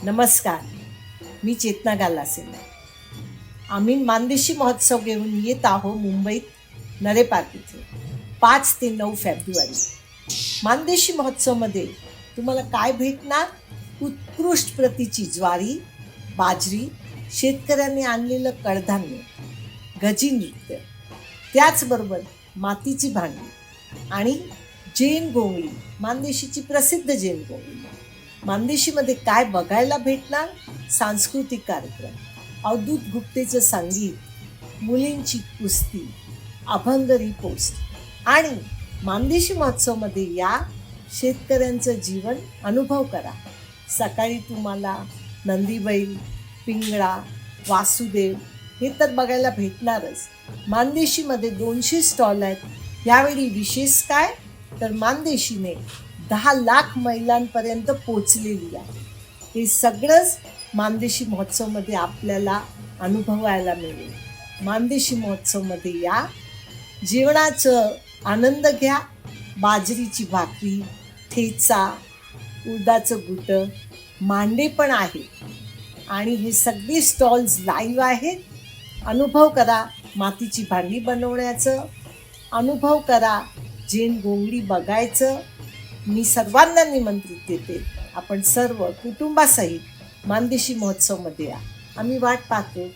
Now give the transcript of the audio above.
नमस्कार, मी चेतना गालासे. आम्ही मानदेशी महोत्सव घेऊन येत आहोत मुंबईत नरे पार्क इथे 5 ते 9 फेब्रुवारी. मानदेशी महोत्सवमध्ये तुम्हाला काय भेटणार? उत्कृष्ट प्रतीची ज्वारी, बाजरी, शेतकऱ्यांनी आणलेलं कडधान्य, गजी नृत्य, त्याचबरोबर मातीची भांडी आणि जैन गोंगडी, मानदेशीची प्रसिद्ध जैन गोंगडी. मानदेशीमध्ये काय बघायला भेटणार? सांस्कृतिक कार्यक्रम, अवधूत गुप्तेचं संगीत, मुलींची कुस्ती, अभंग पोस्ट आणि मानदेशी महोत्सवमध्ये या शेतकऱ्यांचं जीवन अनुभव करा. सकाळी तुम्हाला नंदीबैल, पिंगळा, वासुदेव हे तर बघायला भेटणारच. मानदेशीमध्ये 200 स्टॉल आहेत. यावेळी विशेष काय तर मानदेशीने 10 लाख महिलांपर्यंत पोचलेली आहे. हे सगळंच मानदेशी महोत्सवमध्ये आपल्याला अनुभवायला मिळेल. मानदेशी महोत्सवमध्ये या, जेवणाचं आनंद घ्या. बाजरीची भाकरी, ठेचा, उडदाचं गुटं, मांडे पण आहे आणि हे सगळे स्टॉल्स लाईव्ह आहेत. अनुभव करा मातीची भांडी बनवण्याचं, अनुभव करा जैन गोंगडी बघायचं. मी सर्वांना निमंत्रित देते, आपण सर्व कुटुंबासहित मानदेशी महोत्सवमध्ये या. आम्ही वाट पाहतो.